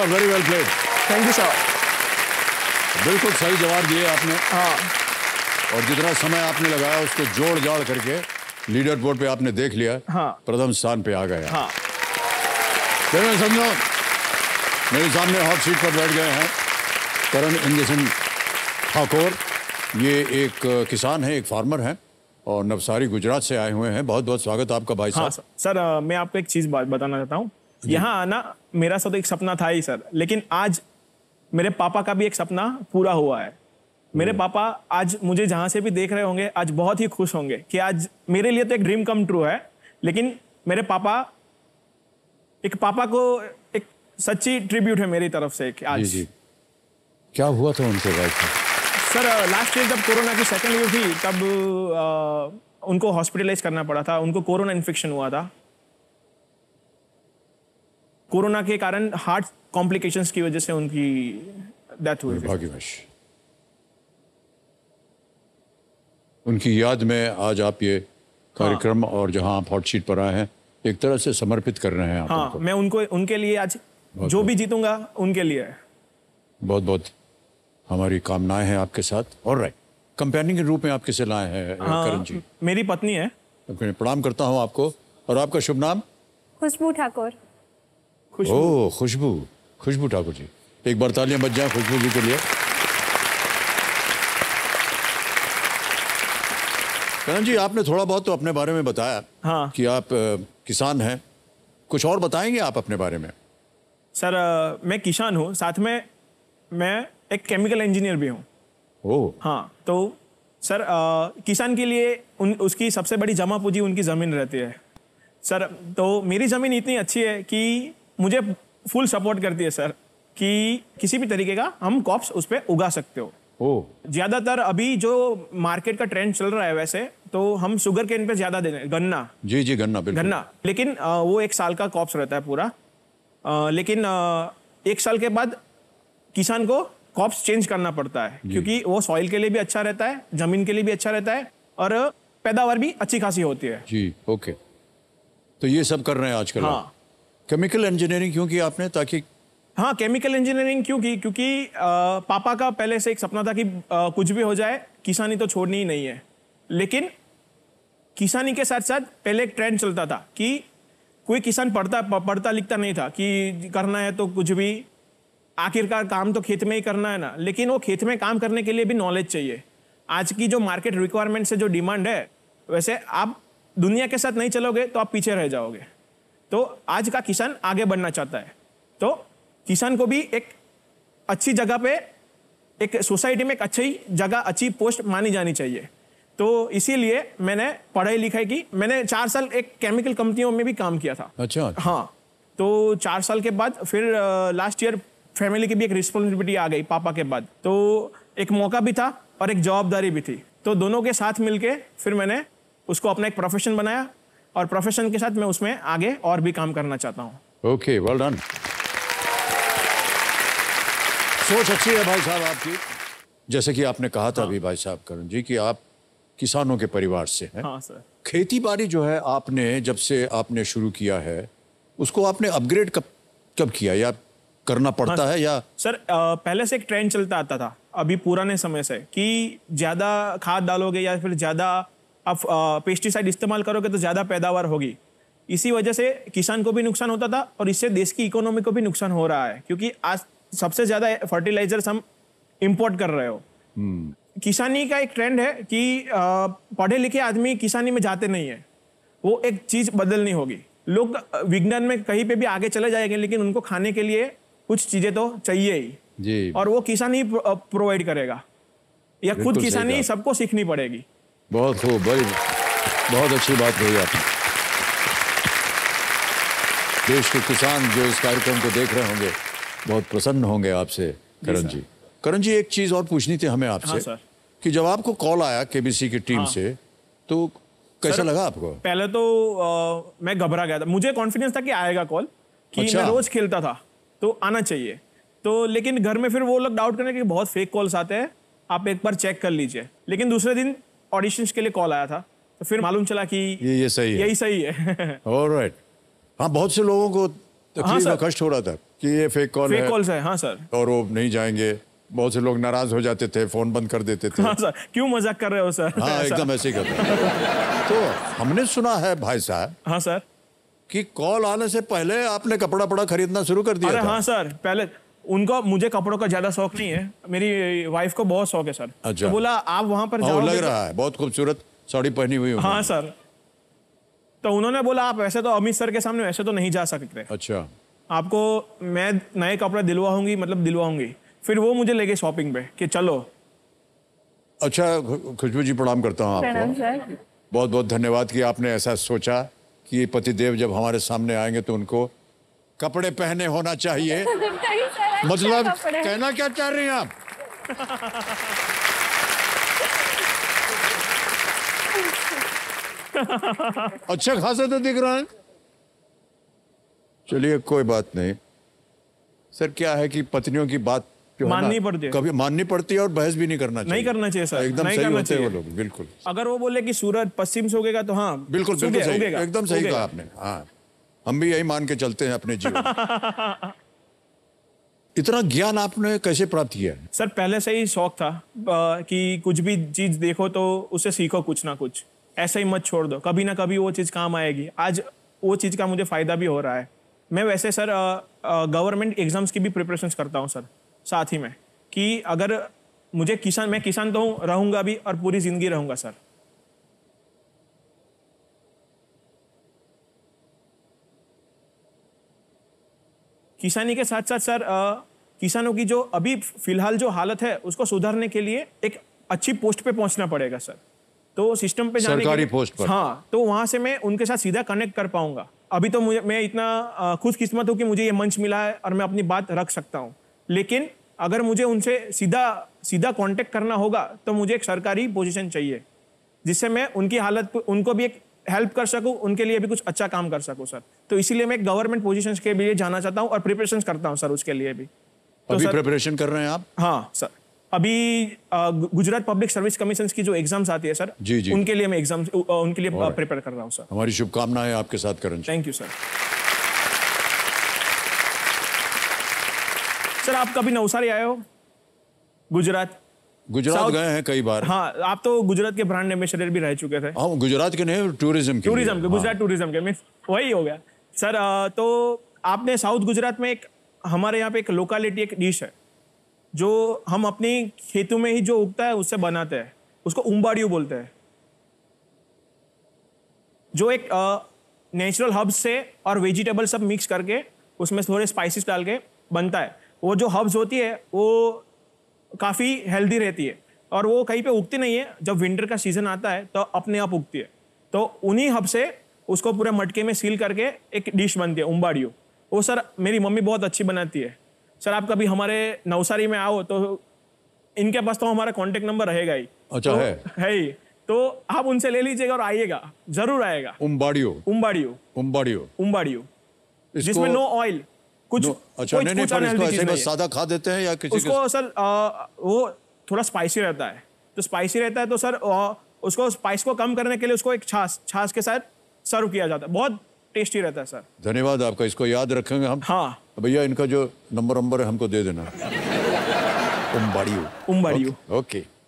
Very well played. Thank you sir. बिल्कुल सही जवाब दिए आपने। हाँ। और जितना समय आपने लगाया उसको जोड़ जाड़ करके लीडर बोर्ड पे आपने देख लिया। हाँ। प्रथम स्थान पे आ गए। हाँ। चलिए समझो, मेरे सामने हॉट सीट पर बैठ गए हैं करण इंद्र सिंह ठाकुर। ये एक किसान है, एक फार्मर है और नवसारी गुजरात से आए हुए हैं। बहुत बहुत स्वागत आपका भाई साहब। हाँ सर, मैं आपको एक चीज़ बताना चाहता हूँ। यहाँ आना मेरा तो एक सपना था ही सर, लेकिन आज मेरे पापा का भी एक सपना पूरा हुआ है। मेरे पापा आज मुझे जहाँ से भी देख रहे होंगे आज बहुत ही खुश होंगे कि आज मेरे लिए तो एक ड्रीम कम ट्रू है, लेकिन मेरे पापा को एक सच्ची ट्रिब्यूट है मेरी तरफ से एक आज। जी। क्या हुआ था उनके भाई साहब? सर लास्ट ईयर जब कोरोना की सेकेंड वेव थी तब उनको हॉस्पिटलाइज करना पड़ा था। उनको कोरोना इन्फेक्शन हुआ था। कोरोना के कारण हार्ट कॉम्प्लिकेशंस की वजह से उनकी डेथ हुई। भाग्यवश उनकी याद में आज आप ये कार्यक्रम और जहां आप हॉट सीट पर आए हैं एक तरह से समर्पित कर रहे हैं आप। हाँ, मैं उनके लिए आज जो भी जीतूंगा उनके लिए है। बहुत बहुत हमारी कामनाएं हैं आपके साथ। ऑलराइट, कंपेनियन के रूप में आप किसे लाए हैं करण जी? मेरी पत्नी है। प्रणाम करता हूं आपको। और आपका शुभ नाम? खुशबू ठाकुर। ओह, खुशबू ठाकुर जी। एक बार तालियां बज जाएं खुशबू जी के लिए। करण जी, आपने थोड़ा बहुत तो अपने बारे में बताया। हाँ। कि आप किसान हैं। कुछ और बताएंगे आप अपने बारे में? सर मैं किसान हूँ, साथ में मैं एक केमिकल इंजीनियर भी हूँ। ओह। हाँ, तो सर किसान के लिए उसकी सबसे बड़ी जमा पूंजी उनकी ज़मीन रहती है सर। तो मेरी ज़मीन इतनी अच्छी है कि मुझे फुल सपोर्ट करती है सर कि किसी भी तरीके का हम क्रॉप्स उस पर उगा सकते हो। ज़्यादातर अभी जो मार्केट का ट्रेंड चल रहा है वैसे तो हम शुगर केन पे ज़्यादा दे रहे हैं, गन्ना। जी, गन्ना, बिल्कुल गन्ना। लेकिन वो 1 साल का क्रॉप्स रहता है पूरा। लेकिन 1 साल के बाद किसान को क्रॉप्स चेंज करना पड़ता है क्योंकि वो सॉइल के लिए भी अच्छा रहता है, जमीन के लिए भी अच्छा रहता है और पैदावार भी अच्छी खासी होती है। जी, ओके। तो ये सब कर रहे हैं आजकल। हाँ। केमिकल इंजीनियरिंग क्यों की आपने? ताकि हाँ, केमिकल इंजीनियरिंग क्यों की? क्योंकि पापा का पहले से एक सपना था कि कुछ भी हो जाए किसानी तो छोड़नी ही नहीं है। लेकिन किसानी के साथ साथ पहले एक ट्रेंड चलता था कि कोई किसान पढ़ता लिखता नहीं था कि करना है तो कुछ भी, आखिरकार काम तो खेत में ही करना है ना। लेकिन वो खेत में काम करने के लिए भी नॉलेज चाहिए। आज की जो मार्केट रिक्वायरमेंट से जो डिमांड है, वैसे आप दुनिया के साथ नहीं चलोगे तो आप पीछे रह जाओगे। तो आज का किसान आगे बढ़ना चाहता है, तो किसान को भी एक अच्छी जगह पे, एक सोसाइटी में एक अच्छी जगह, अच्छी पोस्ट मानी जानी चाहिए। तो इसीलिए मैंने पढ़ाई लिखाई की। मैंने 4 साल एक केमिकल कंपनियों में भी काम किया था। अच्छा। हाँ, तो 4 साल के बाद फिर लास्ट ईयर फैमिली की भी एक रिस्पॉन्सिबिलिटी आ गई पापा के बाद। तो एक मौका भी था और एक जवाबदारी भी थी। तो दोनों के साथ मिलके फिर मैंने उसको अपना एक प्रोफेशन बनाया और प्रोफेशन के साथ मैं उसमें आगे और भी काम करना चाहता हूँ। Okay, well done. सोच अच्छी है भाई साहब आपकी। जैसे कि आपने कहा था अभी भाई साहब करण जी कि आप किसानों के परिवार से हैं। हाँ सर। खेती बाड़ी जो है आपने जब से आपने शुरू किया है उसको आपने अपग्रेड कब किया या करना पड़ता है या? सर पहले से एक ट्रेंड चलता आता था अभी पुराने समय से कि ज़्यादा खाद डालोगे या फिर ज़्यादा आप पेस्टिसाइड इस्तेमाल करोगे तो ज़्यादा पैदावार होगी। इसी वजह से किसान को भी नुकसान होता था और इससे देश की इकोनॉमी को भी नुकसान हो रहा है क्योंकि आज सबसे ज़्यादा फर्टिलाइजर्स हम इंपोर्ट कर रहे हो। किसानी का एक ट्रेंड है कि पढ़े लिखे आदमी किसानी में जाते नहीं है। वो एक चीज़ बदलनी होगी। लोग विज्ञान में कहीं पे भी आगे चले जाएंगे लेकिन उनको खाने के लिए कुछ चीज़ें तो चाहिए ही जी। और वो किसान ही प्रोवाइड करेगा या खुद किसानी सबको सीखनी पड़ेगी। बहुत खूब, बहुत अच्छी बात कही आपने। देश के किसान जो इस कार्यक्रम को देख रहे होंगे बहुत प्रसन्न होंगे आपसे करण जी। करण जी, एक चीज और पूछनी थी हमें आपसे। हाँ, सर। कि जब आपको कॉल आया केबीसी की टीम से तो कैसा लगा आपको? पहले तो मैं घबरा गया था। मुझे कॉन्फिडेंस था कि आएगा कॉल, कि मैं रोज खेलता था तो आना चाहिए। तो लेकिन घर में फिर वो लोग डाउट करने के बहुत फेक कॉल्स आते हैं, आप एक बार चेक कर लीजिए। लेकिन दूसरे दिन ऑडिशंस के लिए कॉल आया था तो फिर मालूम चला कि ये सही है, यही सही है। ऑलराइट। हाँ, बहुत से लोगों को तकलीफ सर। में कष्ट हो रहा था कि ये फेक कॉल फेक है कॉल्स है, हाँ सर। और वो नहीं जाएंगे। बहुत से लोग नाराज हो जाते थे, फोन बंद कर देते थे। हाँ सर, क्यों मजाक कर रहे हो सर? हाँ ऐसा। एकदम ऐसे ही करते हैं। तो हमने सुना है भाई साहब हाँ सर। कि कॉल आने से पहले आपने कपड़ा पड़ा खरीदना शुरू कर दिया अरे था। हाँ सर, पहले उनको, मुझे कपड़ों का ज्यादा शौक नहीं है, मेरी वाइफ को बहुत शौक है सर। अच्छा। तो बोला आप वहां पर हाँ, वो जाओगे लग तो- रहा है बहुत खूबसूरत साड़ी पहनी हुई हाँ उन्होंने। सर। तो उन्होंने बोला आप वैसे तो अमित सर के सामने वैसे तो नहीं जा सकते, अच्छा आपको मैं नए कपड़े दिलवाऊंगी, मतलब दिलवाऊंगी। फिर वो मुझे ले गए शॉपिंग पे कि चलो। अच्छा खुशबू जी, प्रणाम करता हूँ प्रणाम आपको। सर। बहुत बहुत धन्यवाद कि आपने ऐसा सोचा कि पतिदेव जब हमारे सामने आएंगे तो उनको कपड़े पहने होना चाहिए। नहीं सर, अच्छे मतलब कपड़े। कहना क्या चाह रही हैं आप? अच्छा खासा तो दिख रहा है। चलिए कोई बात नहीं। सर क्या है कि पत्नियों की बात जो है ना, माननी पड़ती है। कभी माननी पड़ती है और बहस भी नहीं करना चाहिए। नहीं करना चाहिए सर, एकदम नहीं सही करना होते हैं वो चाहिए। लोग, बिल्कुल अगर वो बोले कि सूरज पश्चिम से उगेगा तो हाँ बिल्कुल बिल्कुल सही, उगेगा, एकदम सही उगेगा। कहा आपने। हाँ हम भी यही मान के चलते हैं अपने जीवन में। इतना ज्ञान आपने कैसे प्राप्त किया है? सर पहले से ही शौक था कि कुछ भी चीज देखो तो उससे सीखो कुछ ना कुछ, ऐसे ही मत छोड़ दो, कभी ना कभी वो चीज काम आएगी। आज वो चीज का मुझे फायदा भी हो रहा है। मैं वैसे सर गवर्नमेंट एग्जाम्स की भी प्रिपरेशंस करता हूँ सर, साथ ही में, कि अगर मुझे किसान, मैं किसान तो रहूंगा भी और पूरी जिंदगी रहूंगा सर। किसानी के साथ साथ सर किसानों की जो अभी फिलहाल जो हालत है उसको सुधारने के लिए एक अच्छी पोस्ट पे पहुंचना पड़ेगा सर। तो सिस्टम पे जाने के सरकारी लिए- पोस्ट पर। हाँ, तो वहां से मैं उनके साथ सीधा कनेक्ट कर पाऊंगा। अभी तो मैं इतना खुशकिस्मत हूं कि मुझे ये मंच मिला है और मैं अपनी बात रख सकता हूं। लेकिन अगर मुझे उनसे सीधा सीधा कांटेक्ट करना होगा तो मुझे एक सरकारी पोजीशन चाहिए, जिससे मैं उनकी हालत उनको भी एक हेल्प कर सकूं, उनके लिए भी कुछ अच्छा काम कर सकूं सर। तो इसीलिए मैं गवर्नमेंट पोजीशंस के लिए जाना चाहता हूं और प्रिपरेशन करता हूं सर उसके लिए भी। तो अभी सर, प्रिपरेशन कर रहे हैं आप? हाँ सर, अभी गुजरात पब्लिक सर्विस कमीशन की जो एग्जाम्स आती है सर, जी, जी। उनके लिए मैं एग्जाम्स उनके लिए Alright. प्रिपेयर कर रहा हूँ सर। हमारी शुभकामनाएं आपके साथ Karan ji. Thank you sir. Sir आप कभी नवसारी आए हो? गुजरात? गुजरात South- गए हैं कई बार। हाँ, आप तो गुजरात के ब्रांड एम्बेसडर भी रह चुके थे। हम गुजरात के नहीं, टूरिज्म के टूरिज्म के, लिए। गुजरात टूरिज्म के, मीन्स वही हो गया सर। तो आपने साउथ गुजरात में एक, हमारे यहाँ पे एक लोकालिटी, एक डिश है जो हम अपनी खेतों में ही जो उगता है उससे बनाते हैं, उसको उम्बाड़ियो बोलते हैं। जो एक नेचुरल हर्ब्स से और वेजिटेबल सब मिक्स करके उसमें थोड़े स्पाइसेस डाल के बनता है। वो जो हर्ब्स होती है वो काफ़ी हेल्दी रहती है और वो कहीं पे उगती नहीं है। जब विंटर का सीजन आता है तो अपने आप उगती है। तो उन्हीं हब से उसको पूरे मटके में सील करके एक डिश बनती है, उम्बाड़ियो। वो सर मेरी मम्मी बहुत अच्छी बनाती है। सर आप कभी हमारे नवसारी में आओ तो इनके पास तो हमारा कांटेक्ट नंबर रहेगा ही। अच्छा, तो, है ही तो आप उनसे ले लीजिएगा और आइएगा, जरूर आएगा। उम्बाड़ियो। उम्बाड़ियो, उम्बाड़ियो उम्बाड़ियो, इसको- जिसमें नो ऑयल, कुछ अच्छा कुछ नहीं नहीं, कुछ पर इसको unhealthy ऐसे चीज़ बस नहीं है। सादा खा देते हैं या किसी उसको सर वो थोड़ा स्पाइसी रहता है, तो स्पाइसी रहता है तो सर उसको स्पाइस को कम करने के लिए उसको एक छाछ के साथ सर्व किया जाता है। बहुत टेस्टी रहता है सर। धन्यवाद आपका, इसको याद रखेंगे हम। हाँ, भैया इनका जो नंबर है हमको दे देना। उम्बाड़ियो। उम्बाड़ियो। ओके।